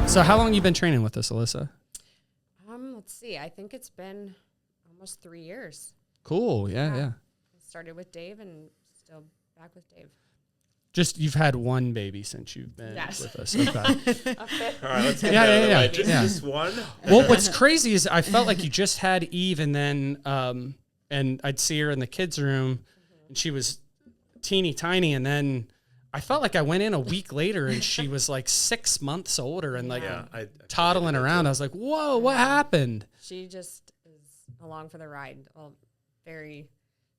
So how long you been training with us, Alyssa? Let's see. I think it's been almost 3 years. Cool. Yeah. I started with Dave and still back with Dave. Just you've had one baby since you've been with us. Okay. All right, let's get Yeah. Just one. Well, what's crazy is I felt like you just had Eve, and then and I'd see her in the kids' room, and she was teeny tiny, and then I felt like I went in a week later, and she was like 6 months older and like I toddling around. I was like, "Whoa, what happened?" She just is along for the ride. Well,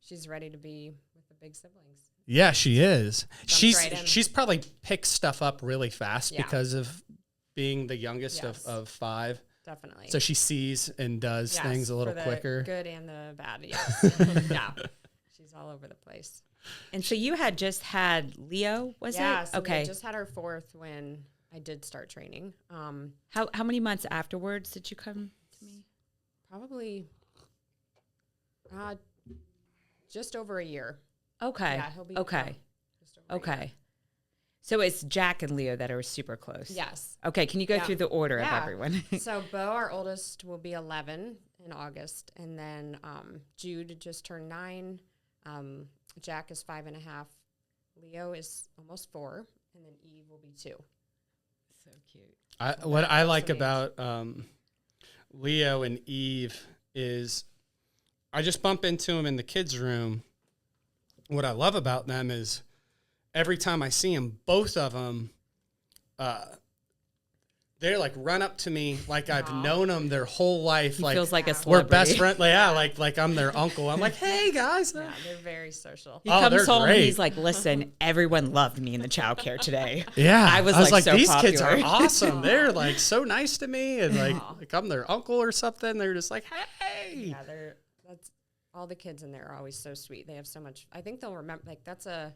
she's ready to be with the big siblings. Yeah, she is. Right She's probably picked stuff up really fast Yeah. because of being the youngest Yes. of five. Definitely. So she sees and does things a little for the quicker. good and the bad, yes. Yeah. She's all over the place. And so you had just had Leo, was it? So Okay. we just had our fourth when I did start training. How many months afterwards did you come to me? Probably just over a year. Okay. Yeah, he'll be okay. Just over a year. Okay. So it's Jack and Leo that are super close. Yes. Okay. Can you go through the order of Yeah. everyone? So Bo, our oldest, will be 11 in August, and then Jude just turned 9. Jack is 5.5. Leo is almost 4, and then Eve will be 2. So cute. What I like about Leo and Eve is I just bump into them in the kids' room. What I love about them is every time I see them, both of them, they're like run up to me like I've known them their whole life. He like feels like a we're celebrity. best friends. Like I'm their uncle. I'm like, hey guys. Yeah, they're very social. He Oh, comes they're home great. and he's like, listen, everyone loved me in the childcare today. Yeah, I was like so these kids are popular." awesome. They're like so nice to me, and like I'm their uncle or something. They're just like, hey. Yeah, that's all the kids in there are always so sweet. They have so much. I think they'll remember. Like that's a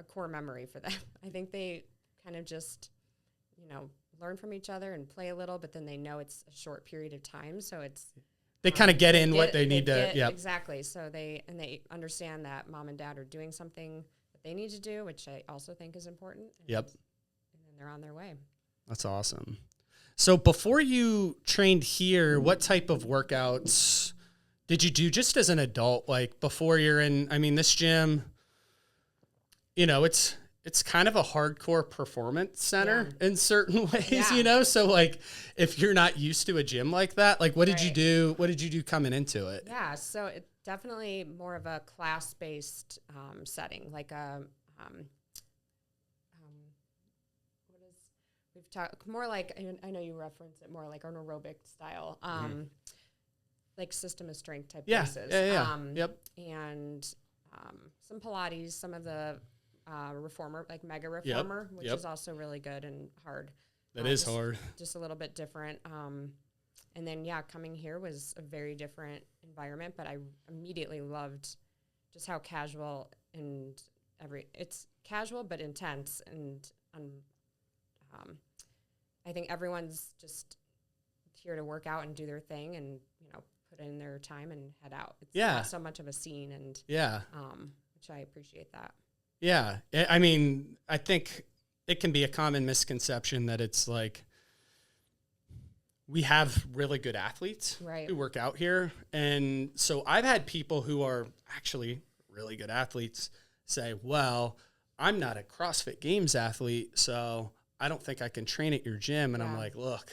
core memory for them. I think they kind of just, learn from each other and play a little, but then they know it's a short period of time, so it's. They kind of get in what they need to. Yeah, exactly. So they understand that mom and dad are doing something that they need to do, which I also think is important. Yep. And then they're on their way. That's awesome. So before you trained here, what type of workouts did you do just as an adult? Like before you're in, this gym, it's kind of a hardcore performance center in certain ways, So like if you're not used to a gym like that, like what did you do? What did you do coming into it? Yeah. So it's definitely more of a class-based setting, like a, we've talked more like, I know you reference it more like an aerobic style, like system of strength type places. Yeah. And some Pilates, some of the reformer, like mega reformer, which is also really good and hard. That is hard. Just a little bit different. And then, coming here was a very different environment, but I immediately loved just how casual and it's casual but intense. And I think everyone's just here to work out and do their thing and, put in their time and head out. It's not so much of a scene and, which I appreciate that. Yeah. I think it can be a common misconception that it's like we have really good athletes who work out here. And so I've had people who are actually really good athletes say, well, I'm not a CrossFit Games athlete, so I don't think I can train at your gym. And I'm like, look,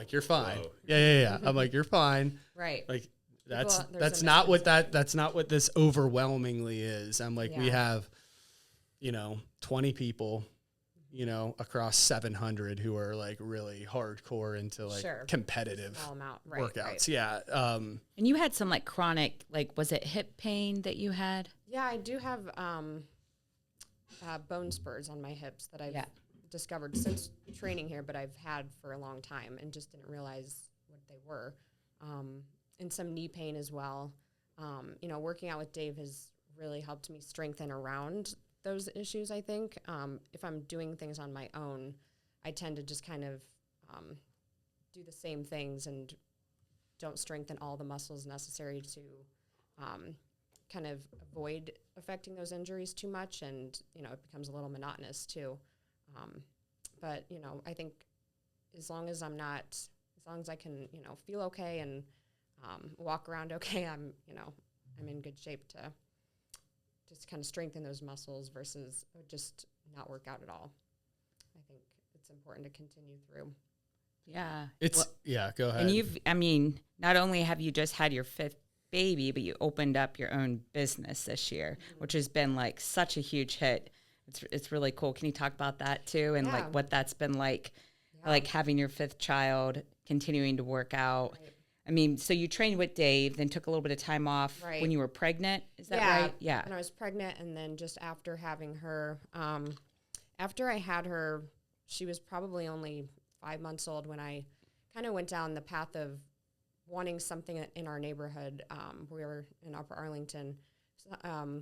you're fine. Whoa. Yeah. I'm like, you're fine. Right. Like, that's not what this overwhelmingly is. I'm like, we have, 20 people, across 700 who are like really hardcore into like competitive workouts. Yeah. And you had some like chronic, like, was it hip pain that you had? Yeah, I do have bone spurs on my hips that I've discovered since training here, but I've had for a long time and just didn't realize what they were. And some knee pain as well. Working out with Dave has really helped me strengthen around those issues, I think. If I'm doing things on my own, I tend to just kind of do the same things and don't strengthen all the muscles necessary to kind of avoid affecting those injuries too much, and it becomes a little monotonous too. But I think as long as I can feel okay and walk around okay, I'm in good shape to just kind of strengthen those muscles versus just not work out at all. I think it's important to continue through. Yeah. Go ahead. And not only have you just had your 5th baby, but you opened up your own business this year, which has been like such a huge hit. It's really cool. Can you talk about that too? And like what that's been like having your 5th child, continuing to work out. Right. So you trained with Dave, then took a little bit of time off when you were pregnant. Is that right? Yeah. When I was pregnant, and then just after having her, after I had her, she was probably only 5 months old when I kind of went down the path of wanting something in our neighborhood. We were in Upper Arlington.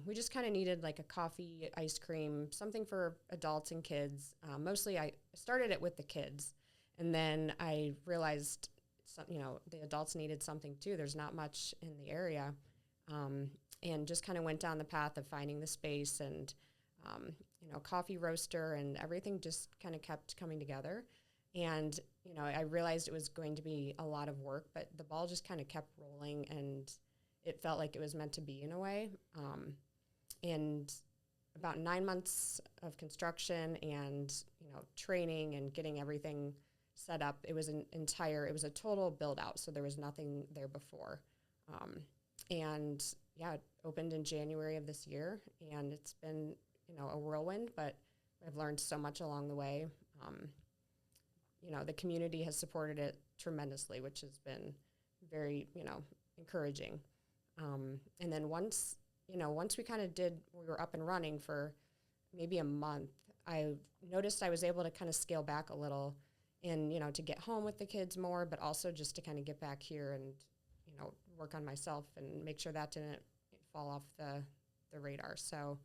We just kind of needed like a coffee, ice cream, something for adults and kids. Mostly I started it with the kids, and then I realized the adults needed something too. There's not much in the area, and just kind of went down the path of finding the space and, coffee roaster, and everything just kind of kept coming together. And, I realized it was going to be a lot of work, but the ball just kind of kept rolling, and it felt like it was meant to be in a way. And about 9 months of construction and, training and getting everything set up, it was a total build out. So there was nothing there before. And it opened in January of this year, and it's been, a whirlwind, but I've learned so much along the way. The community has supported it tremendously, which has been very, encouraging. And then once we kind of we were up and running for maybe a month, I noticed I was able to kind of scale back a little and, to get home with the kids more, but also just to kind of get back here and, work on myself and make sure that didn't fall off the radar. So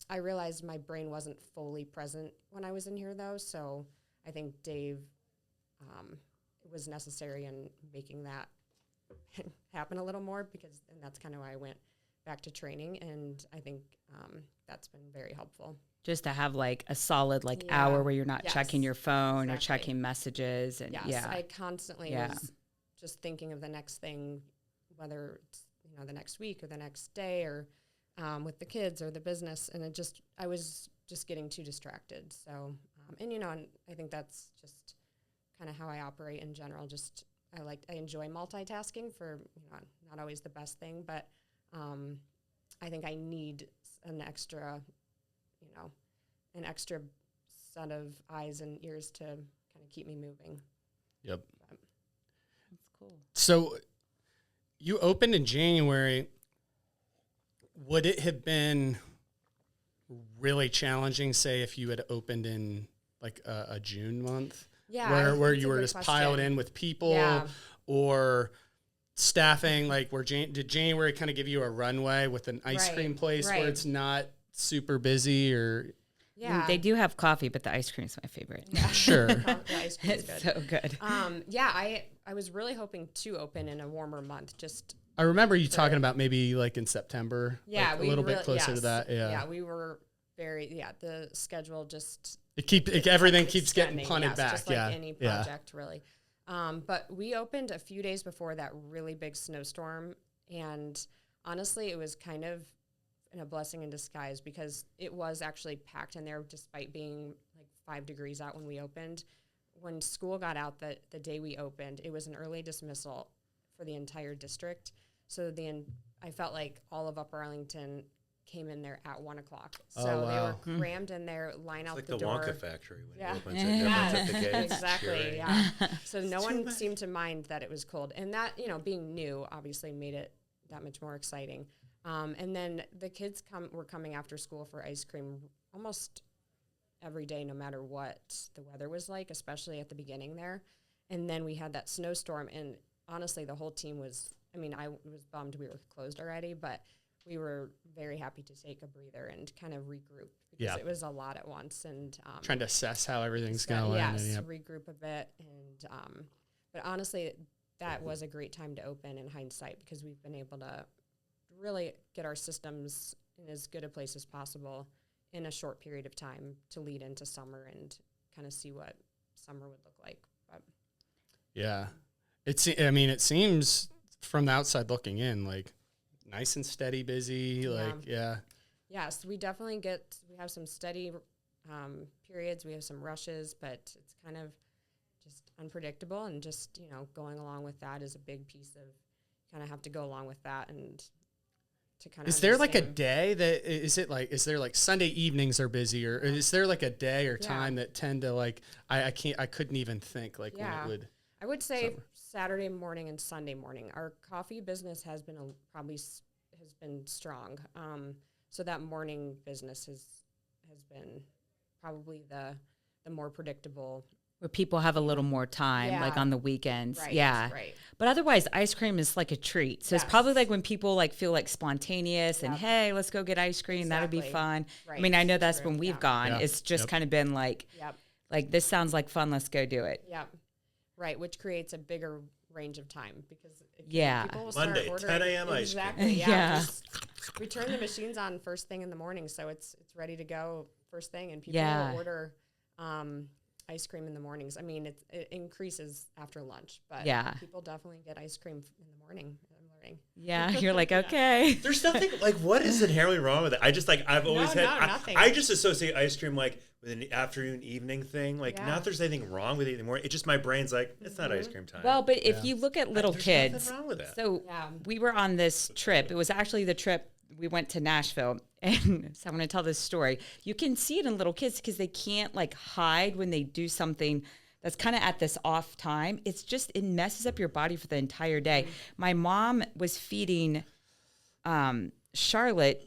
I realized my brain wasn't fully present when I was in here, though. So I think Dave was necessary in making that happen a little more, and that's kind of why I went back to training. And I think that's been very helpful. Just to have like a solid hour where you're not checking your phone or checking messages. And I constantly was just thinking of the next thing, whether it's, the next week or the next day or with the kids or the business. And I was just getting too distracted. So, and I think that's just kind of how I operate in general. I enjoy multitasking for, not always the best thing, but I think I need an extra set of eyes and ears to kind of keep me moving. Yep. That's cool. So you opened in January. Would it have been really challenging, say, if you had opened in like a June month? Yeah. Where you were just piled in with people or staffing? Like, did January kind of give you a runway with an ice cream place where it's not super busy? Or they do have coffee, but the ice cream is my favorite. Yeah. Sure. The ice cream is good. It's so good. I was really hoping to open in a warmer month. I remember you talking about maybe like in September. Yeah, like a little bit closer to that. Yeah, we were the schedule just everything keeps getting punted back. Just like any project, really. But we opened a few days before that really big snowstorm, and honestly, it was kind of a blessing in disguise because it was actually packed in there despite being like 5 degrees out when we opened. When school got out the day we opened, it was an early dismissal for the entire district. So I felt like all of Upper Arlington came in there at 1:00. So they were crammed in there, line out the door. It's like the Wonka factory when you open it. At the gates. Exactly, yeah. So no one seemed to mind that it was cold. And that, being new obviously made it that much more exciting. And then the kids were coming after school for ice cream almost every day, no matter what the weather was like, especially at the beginning there. And then we had that snowstorm, and honestly, the whole team I was bummed we were closed already, but we were very happy to take a breather and kind of regroup because it was a lot at once. And trying to assess how everything's going. Yes, regroup a bit. And but honestly, that was a great time to open in hindsight, because we've been able to really get our systems in as good a place as possible in a short period of time to lead into summer and kind of see what summer would look like. But yeah, it seems from the outside looking in, like nice and steady, busy. Yes, we definitely we have some steady periods. We have some rushes, but it's kind of just unpredictable, and just, going along with that is a big piece of, kind of have to go along with that. And to kind of, is there like a day that, is there like Sunday evenings are busy, or is there like a day or time that tend to, like, I couldn't even think like when it would. I would say Saturday morning and Sunday morning. Our coffee business has been strong. So that morning business has been probably the more predictable. Where people have a little more time, like on the weekends. Right, yeah. Right. But otherwise, ice cream is like a treat. So it's probably like when people like feel like spontaneous and, hey, let's go get ice cream. Exactly. That'll be fun. Right. I mean, I know that's when we've gone. Yeah. It's just kind of been like, like, this sounds like fun. Let's go do it. Yep. Right. Which creates a bigger range of time, because people will Monday, 10 a.m. ice cream. Exactly. Yeah. We turn the machines on first thing in the morning, so it's ready to go first thing, and people will order ice cream in the mornings. I mean, it increases after lunch, but people definitely get ice cream in the morning. I'm learning. Yeah, you're like, okay. There's nothing like, what is inherently wrong with it? I just I've always nothing. I just associate ice cream like with an afternoon, evening thing. Like, not that there's anything wrong with it anymore. It just, my brain's like, it's not ice cream time. Well, but if you look at little kids, nothing wrong with that. So we were on this trip. It was actually the trip we went to Nashville, and so I'm going to tell this story. You can see it in little kids because they can't like hide when they do something that's kind of at this off time. It's just, it messes up your body for the entire day. My mom was feeding Charlotte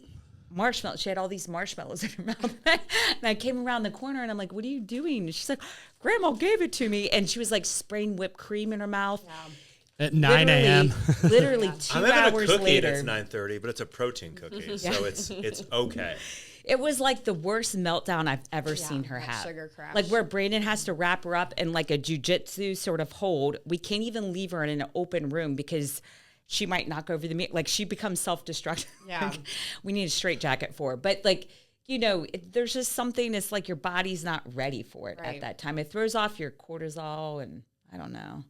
marshmallows. She had all these marshmallows in her mouth. And I came around the corner and I'm like, what are you doing? And she's like, Grandma gave it to me. And she was like spraying whipped cream in her mouth. At 9 a.m. Literally 2 hours later. I'm having a cookie that's 9:30, but it's a protein cookie, so it's okay. It was like the worst meltdown I've ever seen her have. Sugar crash. Like where Brandon has to wrap her up in like a jujitsu sort of hold. We can't even leave her in an open room because she might knock over the meat. Like she becomes self-destructive. Yeah. We need a straitjacket for her. But like, there's just something, it's like your body's not ready for it at that time. It throws off your cortisol, and I don't know.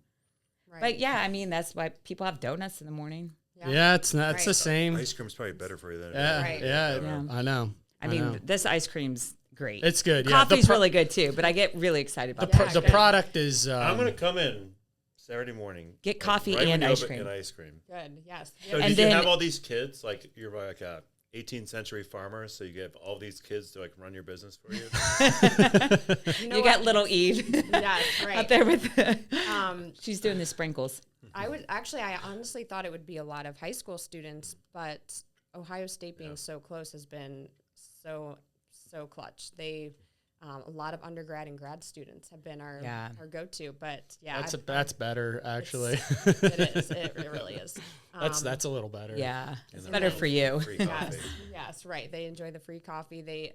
Right. But yeah, I mean, that's why people have donuts in the morning. Yeah, it's not. It's the same. Ice cream's probably better for you than I know. I mean, this ice cream's great. It's good. Coffee's really good too, but I get really excited about the product is. I'm gonna come in Saturday morning. Get coffee and ice cream. And ice cream. Good. Yes. So did you have all these kids? Like you're like a 18th century farmer, so you get all these kids to like run your business for you. You got little Eve. Yes, right. Out there with she's doing the sprinkles. I honestly thought it would be a lot of high school students, but Ohio State being so close has been so clutch. They a lot of undergrad and grad students have been our go-to, but that's better actually. It is. It really is. That's a little better. Yeah, it's better for you. Yes, right. They enjoy the free coffee. They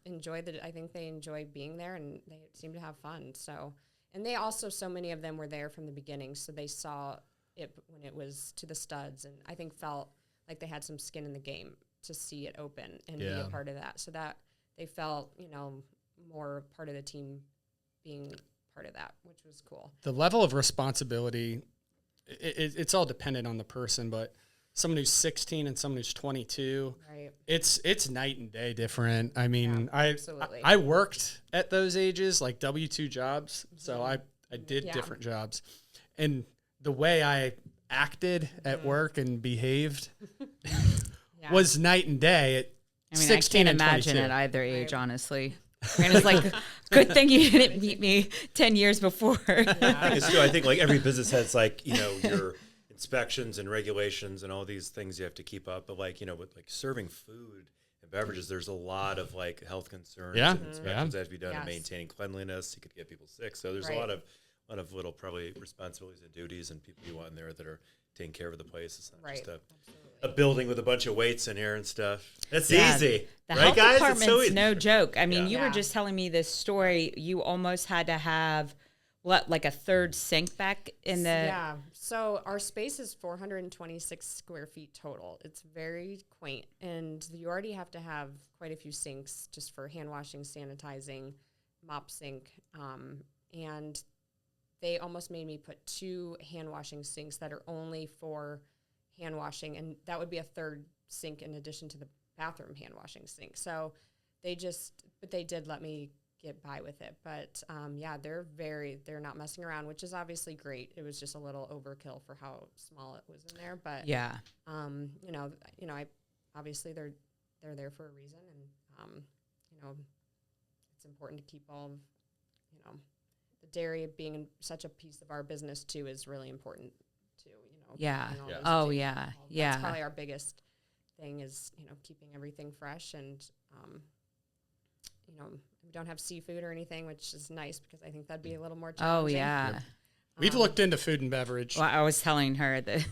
enjoy I think they enjoy being there, and they seem to have fun. So, and they also, so many of them were there from the beginning, so they saw it when it was to the studs, and I think felt like they had some skin in the game to see it open and be a part of that. So that they felt, more part of the team being part of that, which was cool. The level of responsibility, it's all dependent on the person, but someone who's 16 and someone who's 22, it's night and day different. I mean, I worked at those ages, like W-2 jobs, so I did different jobs. And the way I acted at work and behaved was night and day at 16 and 22. I can't imagine at either age, honestly. Brandon's like, good thing you didn't meet me 10 years before. I think like every business has like, your inspections and regulations and all these things you have to keep up. But like, with like serving food and beverages, there's a lot of like health concerns and inspections that have to be done and maintaining cleanliness. You could get people sick. So there's a lot of little probably responsibilities and duties and people you want in there that are taking care of the place. It's not just a building with a bunch of weights in here and stuff. That's easy. The right, health guys? department's It's so easy. no joke. I mean, you were just telling me this story. You almost had to have, what, like a third sink back in the? Yeah. So our space is 426 square feet total. It's very quaint, and you already have to have quite a few sinks just for hand washing, sanitizing, mop sink, and they almost made me put 2 hand washing sinks that are only for hand washing, and that would be a third sink in addition to the bathroom hand washing sink. So they did let me get by with it. But yeah, they're not messing around, which is obviously great. It was just a little overkill for how small it was in there. But yeah, I obviously they're there for a reason, and it's important to keep all of, the dairy being such a piece of our business too is really important too. Yeah. Yeah. Oh yeah. Yeah. That's probably our biggest thing is, keeping everything fresh, and we don't have seafood or anything, which is nice because I think that'd be a little more challenging. Oh yeah. Yep. We've looked into food and beverage. Well, I was telling her that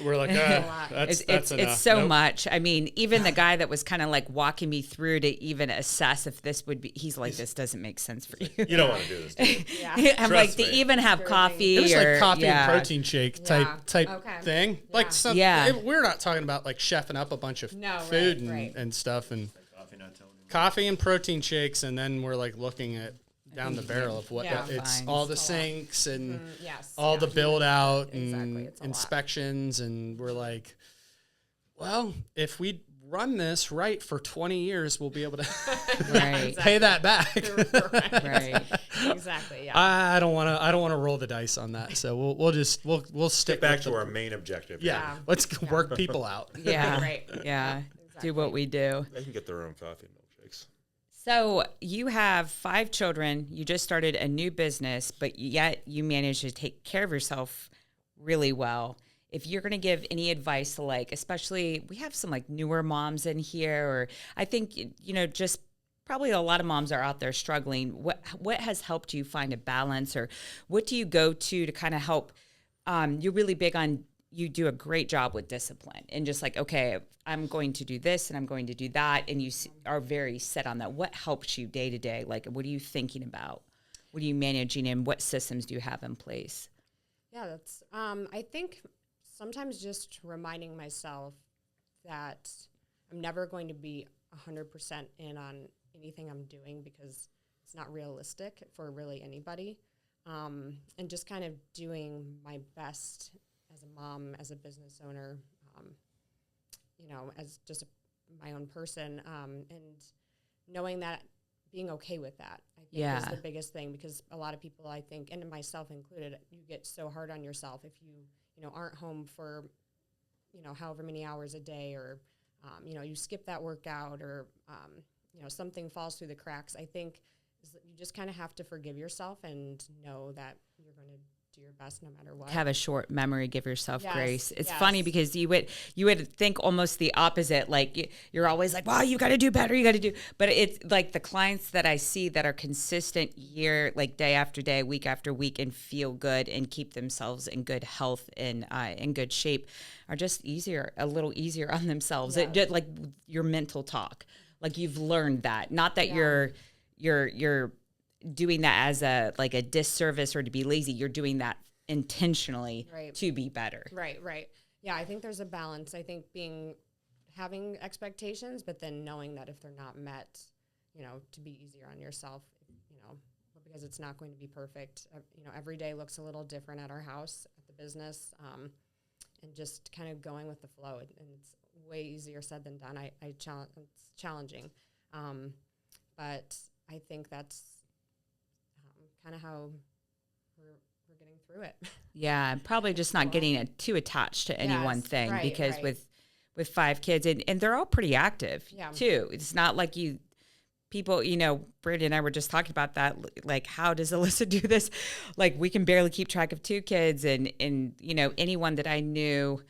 we're like, that's enough. It's so much. I mean, even the guy that was kind of like walking me through to even assess if this would be, he's like, this doesn't make sense for you. You don't want to do this, do you? Yeah. I'm like, to even have coffee. It was like coffee yeah. and protein shake type thing. Yeah. Like we're not talking about like chefing up a bunch of food and stuff, and coffee and protein shakes, and then we're like looking at down the barrel of what it's all the sinks and all the build out and inspections, and we're like, well, if we run this right for 20 years, we'll be able to pay that back. Right. Exactly. Yeah. I don't want to roll the dice on that. So we'll stick back to our main objective. Yeah. Let's work people out. Yeah. Right. Yeah. Exactly. Do what we do. They can get their own coffee and milkshakes. So you have 5 children. You just started a new business, but yet you managed to take care of yourself really well. If you're going to give any advice to especially we have some newer moms in here, or I think, just probably a lot of moms are out there struggling. What has helped you find a balance, or what do you go to kind of help? You're really big on, you do a great job with discipline and just okay, I'm going to do this and I'm going to do that. And you are very set on that. What helps you day to day? What are you thinking about? What are you managing, and what systems do you have in place? Yeah, that's, I think sometimes just reminding myself that I'm never going to be 100% in on anything I'm doing, because it's not realistic for really anybody. And just kind of doing my best as a mom, as a business owner, as just my own person, and knowing that, being okay with that, I think is the biggest thing, because a lot of people, I think, and myself included, you get so hard on yourself if you aren't home for, however many hours a day, or, you skip that workout, or, something falls through the cracks. I think is that you just kind of have to forgive yourself and know that you're going to do your best no matter what. Have a short memory, give yourself grace. It's funny because you would think almost the opposite. You're always like, wow, you got to do better. You got to do, but it's the clients that I see that are consistent year, day after day, week after week, and feel good and keep themselves in good health and in good shape, are just a little easier on themselves. It just your mental talk, you've learned that, not that you're doing that as a disservice or to be lazy. You're doing that intentionally to be better. Right. Yeah, I think there's a balance. I think having expectations, but then knowing that if they're not met, to be easier on yourself, because it's not going to be perfect. Every day looks a little different at our house, at the business, and just kind of going with the flow. And it's way easier said than done. It's challenging. But I think that's kind of how we're getting through it. Yeah, probably just not getting too attached to any one thing, because with 5 kids, and they're all pretty active too. It's not like people, Brandon and I were just talking about that. How does Alyssa do this? We can barely keep track of 2 kids, and anyone that I knew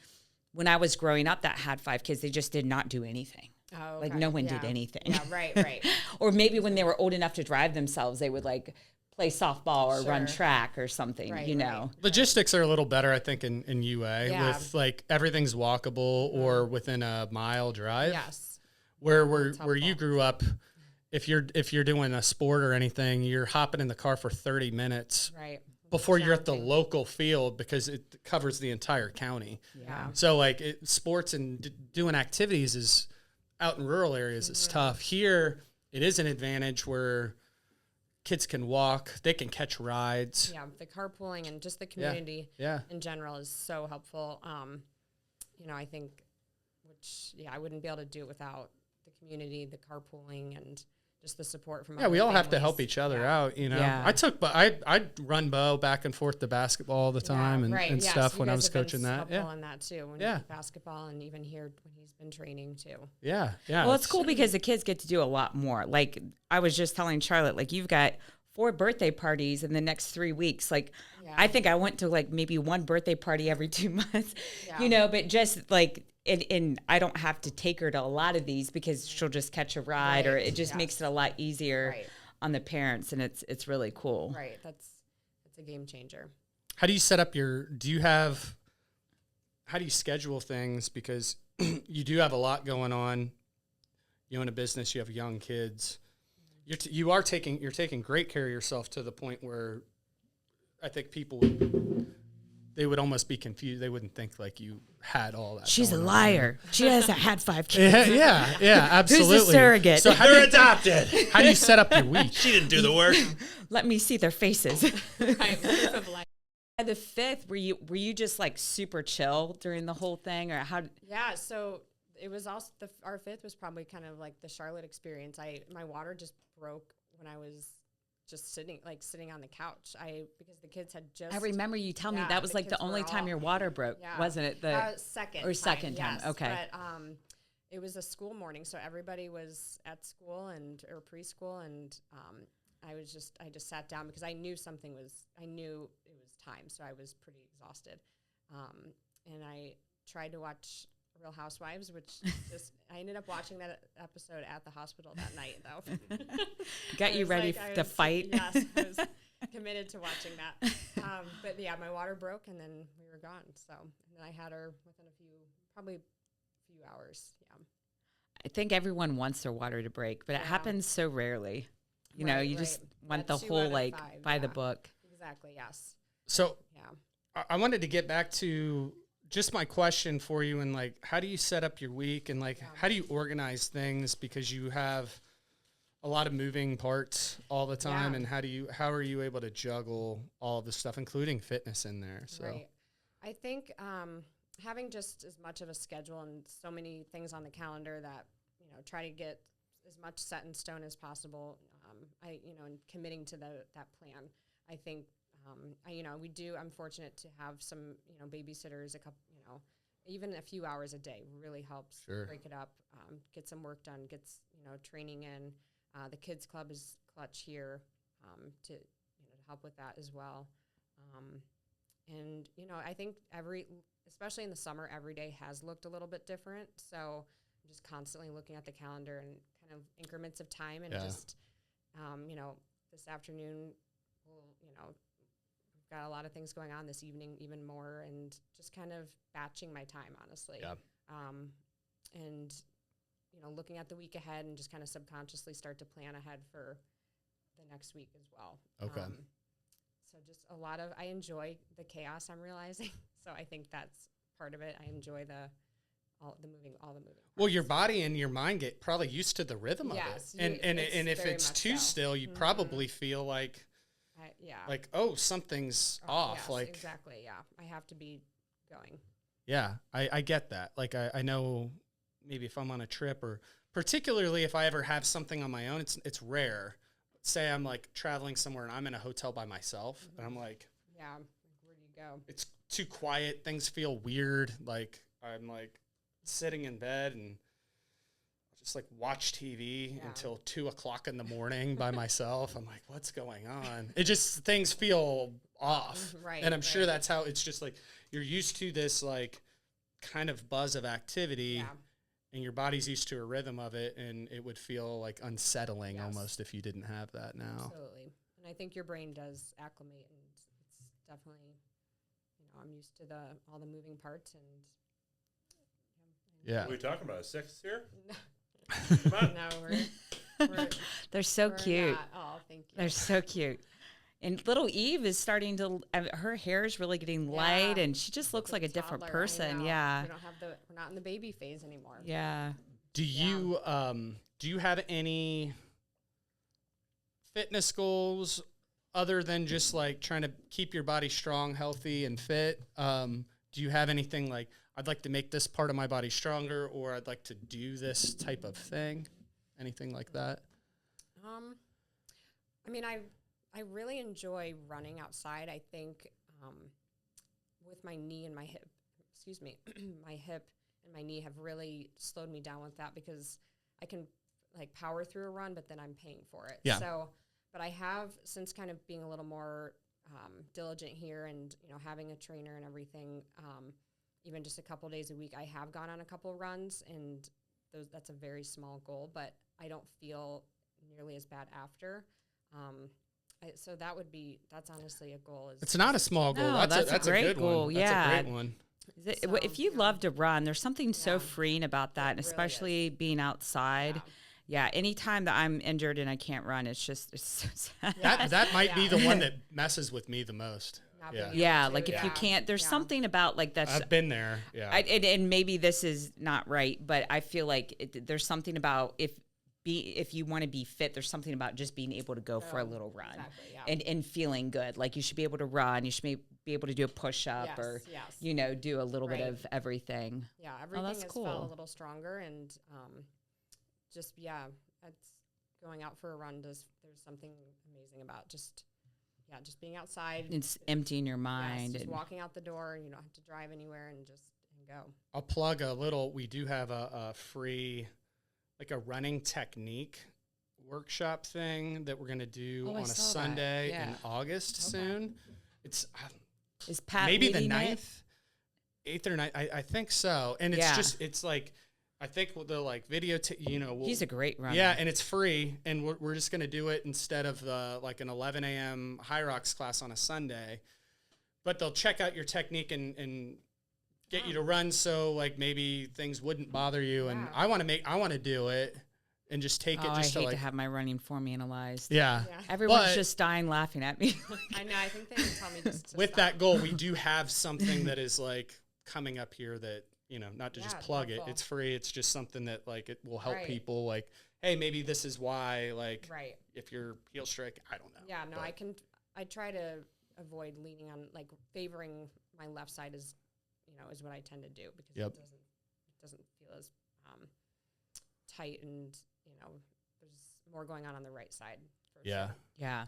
when I was growing up that had 5 kids, they just did not do anything. Oh, okay. No one did anything. Yeah, right. Or maybe when they were old enough to drive themselves, they would play softball or run track or something, Logistics are a little better, I think, in UA with everything's walkable or within a mile drive. Yes. Where you grew up, if you're doing a sport or anything, you're hopping in the car for 30 minutes before you're at the local field because it covers the entire county. Yeah. So like sports and doing activities is out in rural areas is tough. Here it is an advantage where kids can walk, they can catch rides. Yeah, the carpooling and just the community in general is so helpful. You know, I think, I wouldn't be able to do it without the community, the carpooling, and just the support from we all have to help each other out, you know. I run Bo back and forth to basketball all the time and stuff when I was coaching that. Yeah, in that too. When basketball and even here when he's been training too. Yeah. Well, it's cool because the kids get to do a lot more. Like I was just telling Charlotte, like you've got 4 birthday parties in the next 3 weeks. Like I think I went to like maybe 1 birthday party every 2 months, you know, but just like. And I don't have to take her to a lot of these because she'll just catch a ride or it just makes it a lot easier on the parents, and it's really cool. Right. That's a game changer. How do you set up how do you schedule things? Because you do have a lot going on. You own a business, you have young kids. You're taking great care of yourself to the point where I think people they would almost be confused. They wouldn't think like you had all that. She's a liar. She hasn't had 5 kids. Yeah, absolutely. Who's the surrogate? So they're adopted. How do you set up your week? She didn't do the work. Let me see their faces. At the 5th, were you just like super chill during the whole thing, or how? Yeah, so it was also our 5th was probably kind of like the Charlotte experience. My water just broke when I was just sitting on the couch. Because the kids had just. I remember you telling me that was like the only time your water broke, wasn't it? The second time. Yes, okay. But it was a school morning, so everybody was at school or preschool, and I just sat down because I knew it was time, so I was pretty exhausted, and I tried to watch Real Housewives, which I ended up watching that episode at the hospital that night, though. Got you ready to fight? Yes, I was committed to watching that. But yeah, my water broke, and then we were gone. So, and then I had her within probably a few hours. Yeah. I think everyone wants their water to break, but it happens so rarely. You know, you just want the whole like 5, by the book. Exactly. Yes. So I wanted to get back to just my question for you, and like, how do you set up your week, and like, how do you organize things, because you have a lot of moving parts all the time, and how are you able to juggle all of this stuff, including fitness in there? So I think having just as much of a schedule and so many things on the calendar that, you know, try to get as much set in stone as possible. And committing to that plan. I think I'm fortunate to have some, babysitters, even a few hours a day really helps break it up, get some work done, gets, training in. The kids club is clutch here to help with that as well. And I think especially in the summer, every day has looked a little bit different. So I'm just constantly looking at the calendar and kind of increments of time, and just, this afternoon, we've got a lot of things going on this evening, even more, and just kind of batching my time, honestly. Yeah. And, looking at the week ahead and just kind of subconsciously start to plan ahead for the next week as well. Okay. So just I enjoy the chaos, I'm realizing. So I think that's part of it. I enjoy all the moving parts. Well, your body and your mind get probably used to the rhythm of it. And if it's too still, you probably feel like, something's off. Yes, like exactly. Yeah. I have to be going. Yeah. I get that. Like I know maybe if I'm on a trip, or particularly if I ever have something on my own, it's rare. Say I'm like traveling somewhere and I'm in a hotel by myself, and I'm like, where do you go? It's too quiet. Things feel weird. Like I'm like sitting in bed and just like watch TV until 2:00 in the morning by myself. I'm like, what's going on? It just, things feel off. Right. And I'm sure that's how it's just like, you're used to this like kind of buzz of activity, and your body's used to a rhythm of it, and it would feel like unsettling almost if you didn't have that now. Absolutely. And I think your brain does acclimate, and it's definitely, I'm used to all the moving parts, and yeah. Are we talking about a 6 here? No, They're so cute. Oh, thank you. They're so cute. And little Eve is starting to, her hair is really getting light, and she just looks like a different person. Yeah. We're not in the baby phase anymore. Yeah. Do you have any fitness goals other than just like trying to keep your body strong, healthy, and fit? Do you have anything like, I'd like to make this part of my body stronger, or I'd like to do this type of thing? Anything like that? I mean, I really enjoy running outside. I think with my knee and my hip, my hip and my knee have really slowed me down with that, because I can like power through a run, but then I'm paying for it. Yeah. So, but I have, since kind of being a little more diligent here and, having a trainer and everything, even just a couple days a week, I have gone on a couple runs, and that's a very small goal, but I don't feel nearly as bad after. So that's honestly a goal. It's not a small goal. No, that's a great good goal. One. Yeah. That's a great one. If you love to run, there's something so freeing about that, and especially being outside. Yeah, anytime that I'm injured and I can't run, it's so sad. That might be the one that messes with me the most. Yeah, like if you can't, there's something about like that's. I've been there. Yeah, and maybe this is not right, but I feel like there's something about if you want to be fit, there's something about just being able to go for a little run and feeling good. Like you should be able to run, you should be able to do a push up or do a little bit of everything. Yeah, everything has felt a little stronger, and it's going out for a run. There's something amazing about just being outside. It's emptying your mind. Just walking out the door, and you don't have to drive anywhere, and go. I'll plug a little. We do have a free, like a running technique workshop thing that we're going to do on a Sunday in August soon. It's is Pat maybe the 9th, 8th or 9th. I think so. And it's like, I think the like video, he's a great runner. Yeah, and it's free, and we're just going to do it instead of like an 11 a.m. High Rocks class on a Sunday. But they'll check out your technique and get you to run, so like maybe things wouldn't bother you. And I want to do it and just take it. Just I hate to have my running form analyzed. Yeah. Everyone's just dying laughing at me. I know. I think they would tell me just to with that goal, we do have something that is like coming up here that. Not to just plug it. It's free. It's just something that like it will help people. Like, hey, maybe this is why. Like, if you're heel strike, I don't know. Yeah, no, I try to avoid leaning on like favoring my left side is what I tend to do, because it doesn't feel as tight, and there's more going on the right side. For sure. Yeah.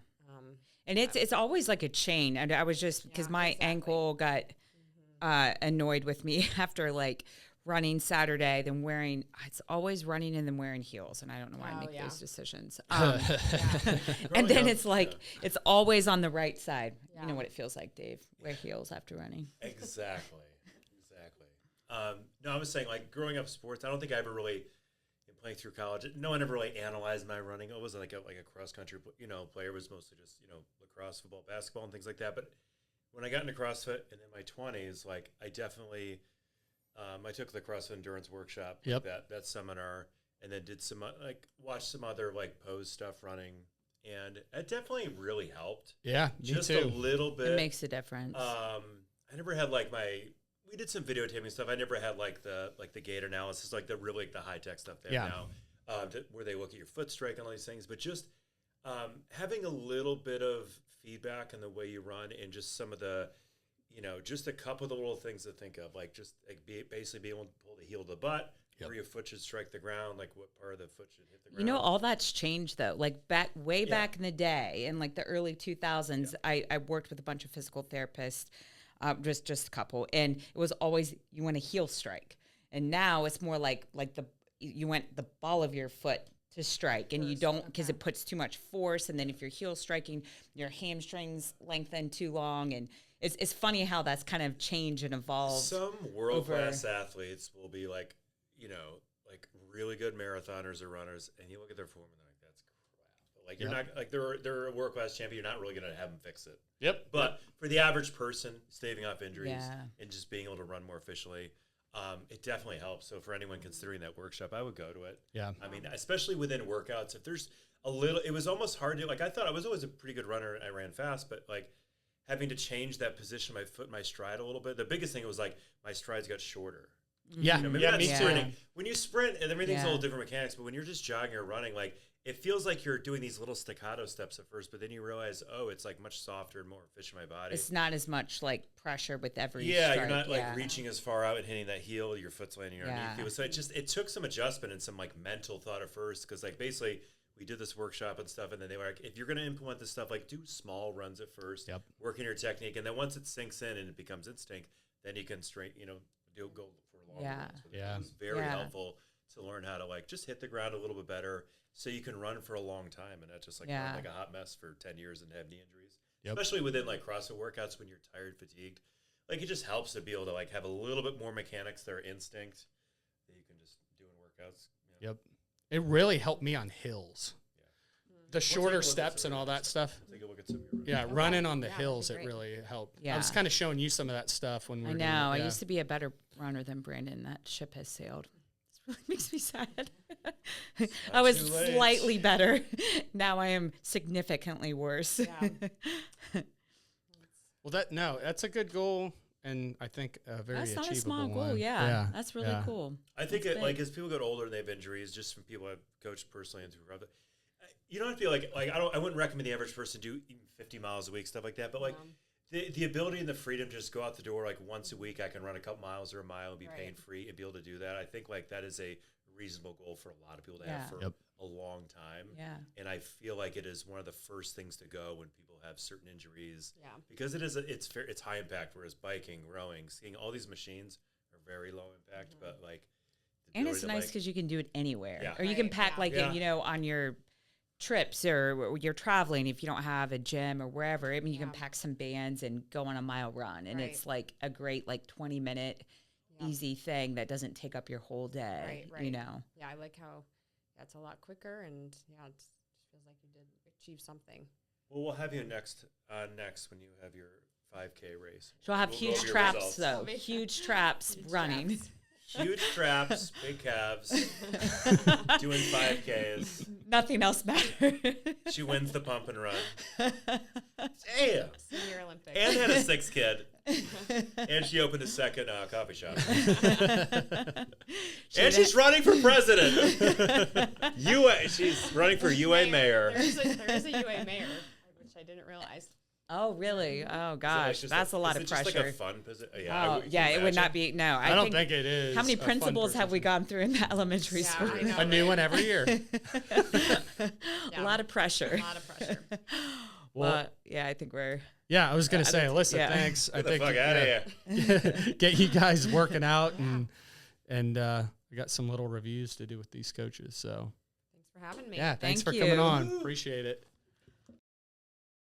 And it's always like a chain. And I was just because my ankle got. Annoyed with me after like running Saturday, then it's always running and then wearing heels, and I don't know why I make those decisions. And then it's like it's always on the right side. You know what it feels like, Dave? Wear heels after running. Exactly. No, I was saying like growing up sports. I don't think I ever really playing through college. No one ever really analyzed my running. I wasn't like a cross country player. It was mostly just lacrosse, football, basketball, and things like that. But when I got into CrossFit and in my 20s, like I definitely, I took the CrossFit Endurance Workshop, that seminar, and then did some watched some other like pose stuff running, and it definitely really helped. Yeah, just me too. A little bit. It makes a difference. I never had like we did some videotaping stuff. I never had like the gait analysis, like the really the high tech stuff there now, where they look at your foot strike and all these things, but just having a little bit of feedback in the way you run, and just some of the, just a couple of the little things to think of, like just like basically be able to pull the heel to the butt, where your foot should strike the ground, like what part of the foot should hit the ground. All that's changed though. Like back in the day, in like the early 2000s, I worked with a bunch of physical therapists, just a couple, and it was always you want a heel strike, and now it's more like you want the ball of your foot to strike, and you don't, because it puts too much force, and then if you're heel striking, your hamstrings lengthen too long, and it's funny how that's kind of changed and evolved. Some world-class athletes will be like, like really good marathoners or runners, and you look at their form and they're like, that's crap. But like you're not like they're a world-class champion. You're not really going to have them fix it. But for the average person, staving off injuries and just being able to run more efficiently, it definitely helps. So for anyone considering that workshop, I would go to it. Yeah. I mean, especially within workouts, if there's a little, it was almost hard to, like, I thought I was always a pretty good runner. I ran fast, but like having to change that position, my foot, my stride a little bit. The biggest thing was like my strides got shorter. Yeah. You know, maybe yeah, not me sprinting. too. When you sprint, and everything's a little different mechanics, but when you're just jogging or running, like, it feels like you're doing these little staccato steps at first, but then you realize, oh, it's like much softer and more efficient in my body. It's not as much like pressure with every Yeah, strike. you're not like reaching as far out and hitting that heel. Your foot's landing underneath you. So it took some adjustment and some like mental thought at first, because like basically we did this workshop and stuff, and then they were like, if you're going to implement this stuff, like do small runs at first, working your technique, and then once it sinks in and it becomes instinct, then you can go for longer runs. So it was very helpful to learn how to like just hit the ground a little bit better, so you can run for a long time and not just like run like a hot mess for 10 years and have knee injuries. Especially within like CrossFit workouts when you're tired, fatigued. Like it just helps to be able to like have a little bit more mechanics that are instinct that you can just do in workouts. You know? Yep. It really helped me on hills. The shorter steps and all that stuff. Take a look at some of your Yeah, running on the hills, it really helped. I was kind of showing you some of that stuff when we were I know. I used to be a better runner than Brandon. That ship has sailed. It really makes me sad. I was slightly better. Now I am significantly worse. Yeah. Well, that's a good goal, and I think a very achievable one. That's not a small goal, yeah. That's really cool. I think like as people get older and they have injuries, just from people I've coached personally and through CrossFit, you don't feel like I wouldn't recommend the average person do even 50 miles a week, stuff like that, but like the ability and the freedom to just go out the door like once a week, I can run a couple miles or a mile and be pain free and be able to do that. I think like that is a reasonable goal for a lot of people to have for a long time. Yeah. And I feel like it is one of the first things to go when people have certain injuries. Yeah. Because it's high impact, whereas biking, rowing, skiing, all these machines are very low impact, but like and it's nice because you can do it anywhere. Yeah. Or you can pack on your trips or you're traveling, if you don't have a gym or wherever, I mean, you can pack some bands and go on a mile run, and it's like a great like 20-minute easy thing that doesn't take up your whole day. Right. You know. Yeah, I like how that's a lot quicker, and it just feels like you did achieve something. Well, we'll have you next when you have your 5K race. So I'll have huge traps though, huge traps running. Traps. Huge traps, big calves, doing 5Ks. Nothing else matters. She wins the pump and run. Damn. Senior Olympics. And had a 6th kid. And she opened a second coffee shop. And she's running for president. She's running for UA mayor. There is a UA mayor, which I didn't realize. Oh, really? Oh, gosh. That's a lot of pressure. Is it just like a fun position? It would not be. No, I don't think it is. How many principals have we gone through in the elementary school? I know, a new one every year. A lot of pressure. A lot of pressure. Well, I think we're. Yeah, I was going to say, Alyssa, thanks. Get the fuck out of here. Get you guys working out, and we got some little reviews to do with these coaches. So thanks for having me. Yeah, thanks for you. coming on. Appreciate it.